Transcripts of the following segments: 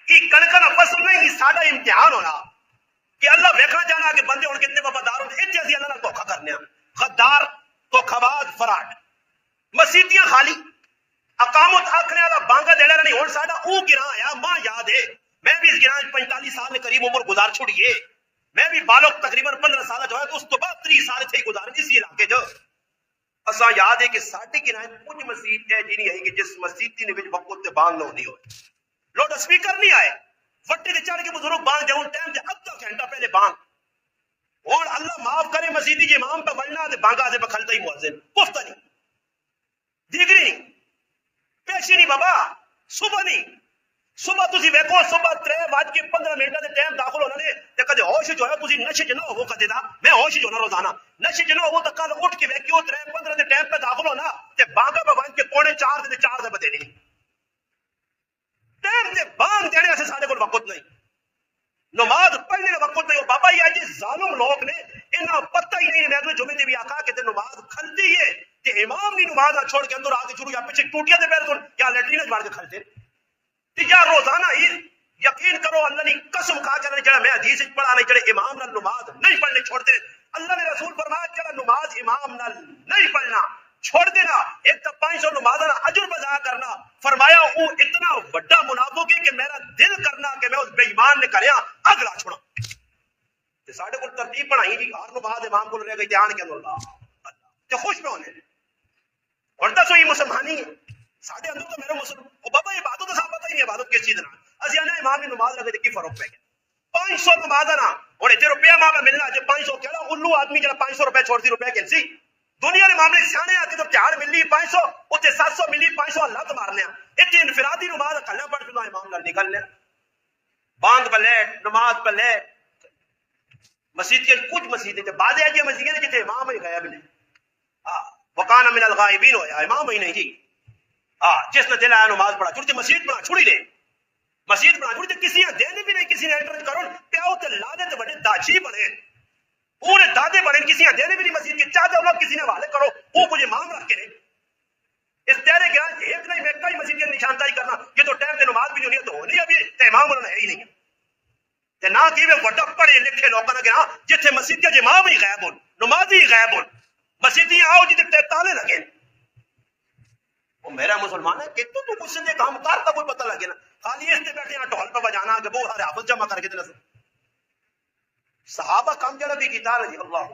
یہ کڑکا کا فصل نہیں، یہ ساڈا امتحان ہونا کہ اللہ ویکھنا چاہنا کہ بندے ہن کتنے وفادار ہوندے، اتنے اسی اللہ نال دھوکا کرنے ہاں، غدار دھوکھاباز فراڈ، مسیتیاں خالی، اقامت آکھنے والا بانگا دینا نہیں۔ ہن ساڈا او گراں آیا، ماں یاد ہے میں بھی اس گراں 45 سال کے قریب عمر گزار چھوڑیے، میں بھی بالغ تقریباً 15 سال جو ہے تو اس تو بعد 30 سال تھے گزارے اسی علاقے جو اساں یاد ہے کہ ساڈے گراں کچھ مسجد ہے جی نہیں ہے کہ جس مسجد نے وچ وقت تے بانگ نہ ہوندی ہوئے، لوڈ سپیکر نہیں آئے، وٹے تے چڑھ کے بزرگ بانگ جاؤں ٹائم تے آدھا گھنٹہ پہلے بانگ، اور اللہ معاف کرے مسجدی جی امام پہ بڑھنا تے بانگا سے بکھلتا ہی مؤذن گفتہ نہیں دیگری نہیں پیشی نہیں بابا، صبح نہیں، صبح تسی ویکھو صبح 3:15 دے ٹائم داخل ہونا نے تے کدے ہوش جو ہے تسی نشے چ نہ ہو کدے دا، میں ہوش جو نہ روزانہ نشے چ نہ ہو تے کل اٹھ کے ویکھیو 3:15 دے ٹائم پہ داخل ہونا تے بانگا پہ بن کے 3:45 تے 4 دے بدے نہیں ٹائم تے بانگ دینے واسطے سارے کول وقت نہیں، نماز پڑھنے کا وقت نہیں۔ بابا یہ جی ظالم لوگ نے انہاں پتہ ہی نہیں، میں اگلے جمعے تے بھی آکھا کہ تے نماز کھلتی ہے تے امام دی نماز نہ چھوڑ کے اندر آ کے شروع یا پیچھے ٹوٹیاں تے پیر یا لیٹرین وچ وڑ کے کھلتے تے یا روزانہ ہی یقین کرو اللہ نے قسم کھا کے جڑا میں حدیث وچ پڑھا نہیں جڑے امام نال نماز نہیں پڑھنے چھوڑتے، اللہ نے رسول فرمایا جڑا نماز امام نال نہیں پڑھنا چھوڑ دینا ایک تو 500 نماز کا اجر بجا کرنا، فرمایا وہ اتنا بڑا منافق ہے کہ میرا دل کرنا کہ میں اس بے ایمان نے کریا اگلا چھوڑا تے ساڈے کول ترتیب بنائی جی ہر نماز امام کول رہ گئی دھیان کے اندر اللہ تے خوش میں ہونے اور دسو یہ مسلمانی ہے ساڈے اندر تو میرے مسلم او بابا عبادت تو پتہ ہی نہیں عبادت کس چیز نال اسی انا امام کی نماز لگے تے کی فرق پہ گیا 500 نماز نا اور اتنے روپیہ ماں ملنا جے 500 کیڑا الو آدمی جڑا 500 روپے چھوڑ دی روپے کینسی دنیا کے معاملے سیانے آتے تو تہاڑ ملی 500 اتنے 700 ملی 500 اللہ تو مارنے اتنے انفرادی نماز کلیا پڑھ کے امام نال نکل لیا باندھ پہ لیٹ نماز پہ لیٹ مسجد کے کچھ مسجد بعض ایسی مسجد جتنے امام ہی غائب نہیں وکان من الغائبین ہویا امام ہی نہیں جی جس نے دل آیا نماز پڑھا چھوڑی مسجد بنا چھوڑی دے مسجد بنا چھوڑی کسی دینے بھی نہیں کسی نے انٹر کرو پیاؤ تے لادے تے بڑے داجی بنے پورے دادے بڑے کسی دینے بھی نہیں مسجد کی چاہتے لوگ کسی نے حوالے کرو وہ کچھ امام رکھ کے نہیں اس تیرے گیا ایک نہیں ایک ہی مسجد کی نشاندہی کرنا یہ تو ٹائم تے نماز بھی نہیں ہونی تو ہونی ابھی تے امام ہونا ہے ہی نہیں تے نہ کہ وہ وڈا پڑھے لکھے لوگوں نے کہا جتھے مسجد کے امام ہی غائب ہون نماز ہی غائب ہون مسجدیاں آؤ جتنے تالے لگے وہ میرا مسلمان ہے کہ تو کچھ سے کام کار کا کوئی پتہ لگے نا خالی اس تے بیٹھے ہیں ڈھول پہ بجانا کہ وہ ہر حافظ جمع کر کے دینا صحابہ کام جڑا بھی کیتا رضی اللہ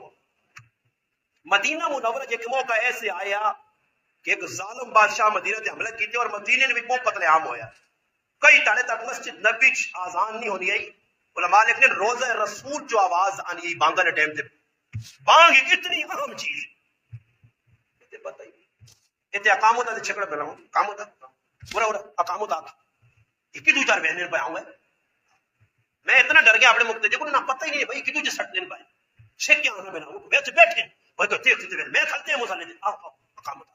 مدینہ منورہ کے ایک موقع ایسے آیا کہ ایک ظالم بادشاہ مدینہ تے حملہ کیتے اور مدینے میں بھی قتل عام ہویا کئی تاڑے تک مسجد نبی آزان نہیں ہونی آئی علماء لکھتے ہیں روزہ رسول جو آواز آنی آئی بانگا نے ٹائم تے بانگ ایک اتنی اہم چیز تے پتہ ہی اتنے اقامت آتے چھکڑ بنا ہوں اقامت پورا پورا اقامت آتا ایک دو چار بہنیں پہ آؤں ہے میں اتنا ڈر گیا اپنے مقتدی کو نہ پتہ ہی نہیں بھائی کدو جو سٹ نہیں پائے شک کیا ہونا بنا بیٹھے بیٹھے وہ تو تیز تیز میں کھلتے ہیں مسالے دے آؤ اقامت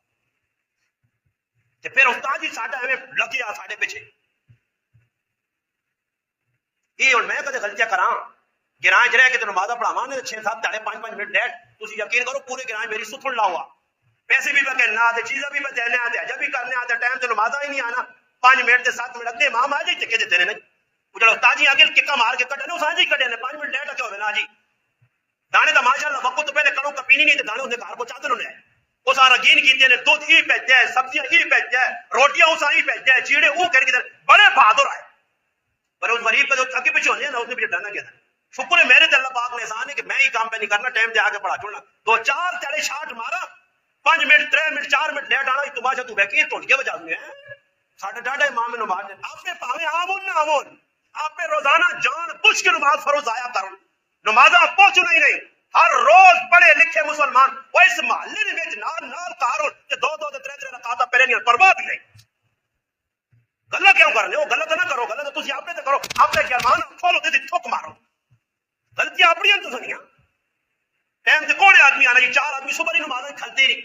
تے پھر استاد جی ساڈا ہمیں لگ گیا ساڈے پیچھے یہ اور میں کدے غلطیاں کراں گراں چ رہ کے تے نماز پڑھاواں نے 6 7 دہاڑے 5 5 منٹ لیٹ تسی یقین کرو پورے گراں میری سن لا ہوا پیسے بھی میں کہنا تے چیزاں بھی میں دینے آتے جب بھی کرنے آتے ٹائم تے نماز ہی نہیں آنا 5 منٹ تے 7 منٹ لگتے امام آ جائے ٹکے دیتے نے وہ جڑا استاد جی آگے ککا مار کے کٹے نے سانجی کٹے نے 5 منٹ لیٹ کیوں ہونا جی دانے دا ماشاءاللہ وقت تو پہلے کرو کپینی نہیں تے دانے اندے گھر پہنچا دے نے وہ سارا گین کیتے نے دودھ ہی بھیجا ہے سبزیاں ہی بھیجا ہے روٹیاں اس ہی بھیجا ہے چیڑے وہ کر کے بڑے بہادر آئے پر اس غریب کا جو اگے پیچھے ہونے نا اس نے بھی ڈرنا کیا شکر ہے میرے تے اللہ پاک نے احسان ہے کہ میں ہی کام پہ نہیں کرنا ٹائم دے آگے پڑھا چھوڑنا 2 4 تڑے شاٹ مارا 5 منٹ 3 منٹ 4 منٹ لیٹ آنا تماشا تو بیٹھی ٹوٹیاں بجا دیں ساڈے ڈاڈا امام نے نماز آپ نے پاویں آمون نہ آمون آپ نے روزانہ جان بوجھ کے نماز فروز آیا کرو نمازاں پہنچو نہیں ہر روز پڑھے لکھے مسلمان وہ اس محلے دے وچ نال نال کارو تے 2 2 3 3 رکعتاں پڑھے نہیں پرواہ بھی نہیں گلا کیوں کرنے وہ غلط نہ کرو غلط تسی اپنے تے کرو اپنے گرمان کھولو تے ٹھوک مارو غلطیاں اپنی تو سنیاں ٹائم تے کوڑے آدمی آنا جی 4 آدمی صبح نماز کھلتے نہیں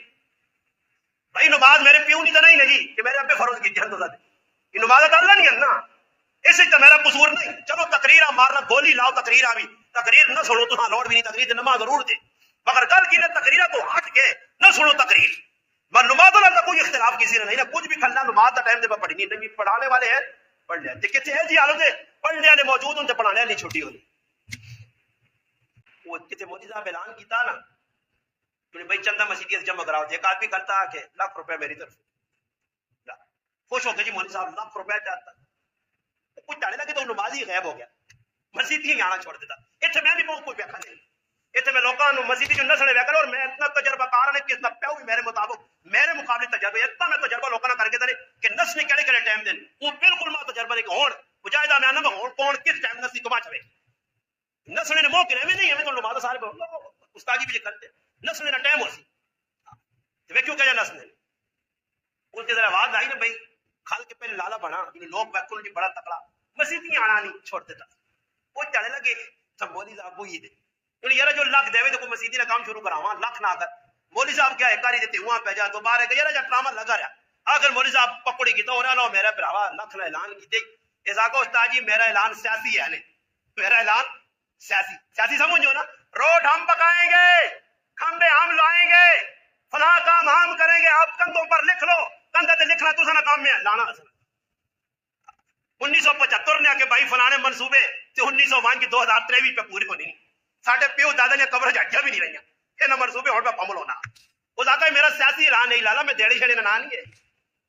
بھائی نماز میرے پیو نہیں تو نہیں لگی کہ میرے ابے فرض کی جہن تو یہ نماز اللہ نہیں ہے نا اسے تو میرا قصور نہیں چلو تقریر مارنا گولی لاؤ تقریر بھی تقریر نہ سنو تو لوڑ بھی نہیں تقریر نماز ضرور دے مگر کل کی نہ تقریر تو ہٹ کے نہ سنو تقریر میں نماز اللہ کا کوئی اختلاف کسی نے نہیں نہ کچھ بھی کھلنا نماز کا ٹائم دے پڑھی نہیں پڑھانے والے ہیں پڑھ لیا کتنے ہے جی حالت پڑھنے والے موجود ہوں پڑھانے والی چھٹی ہوئی وہ کتنے مودی صاحب اعلان کیتا نا کہ بھائی چندہ مسیحی جمع کراؤ ایک آدمی کرتا کہ ₹1,00,000 میری طرف خوش ہو کے جی مولوی صاحب ₹1,00,000 چاہتا کچھ ڈالے لگے تو نمازی غائب ہو گیا مسجد ہی آنا چھوڑ دیتا اتنے میں بھی بہت کوئی ویکھا نہیں اتنے میں لوگوں نے مسجد جو نسل ویکھا اور میں اتنا تجربہ کار ہے کہ اتنا پیو بھی میرے مطابق میرے مقابلے تجربہ اتنا میں تجربہ لوگوں نے کر کے دے کہ نس نے کہڑے کہڑے ٹائم دن وہ بالکل میں تجربہ نہیں کہ ہون مجاہدہ میں آنا میں ہون کون کس ٹائم نس کما چوے نسل نے موقع نہیں نہیں ہمیں تو نماز سارے استادی بھی کرتے نسل نے ٹائم ہو سی میں کیوں کہا نس نے اس کے ذرا آواز آئی نا بھائی کھال کے پہلے لالا بنا لوگ بیٹھوں جی بڑا تکڑا مسجد ہی آنا نہیں چھوڑ دیتا وہ چڑھنے لگے سب مولوی صاحب کو یہ دے یار جو لکھ دے تو کوئی مسیدی کا کام شروع کراواں لکھ نہ کر مولوی صاحب کیا ایک دیتے ہوا پہ جا دوبارہ کہ یار ڈرامہ لگا رہا آخر مولوی صاحب پکڑی کی تو لو میرا بھراوا لکھ نے اعلان کی اس آگے استاد جی میرا اعلان سیاسی ہے نہیں میرا اعلان سیاسی سمجھو نا روڈ ہم پکائیں گے کھمبے ہم لائیں گے فلاں کام ہم کریں گے آپ کندھوں پر لکھ لو کندھے تے لکھنا تو سنا کام میں لانا 1975 نے کہ بھائی فلانے منصوبے تے 1901 کی 2023 پہ پوری ہونی نہیں ساڈے پیو دادا نے قبر جھٹیا بھی نہیں رہی یہ نہ منصوبے ہون پہ پمل ہونا وہ ذاتا ہے میرا سیاسی اعلان نہیں لالا میں دیڑی چھڑے نہ نہیں ہے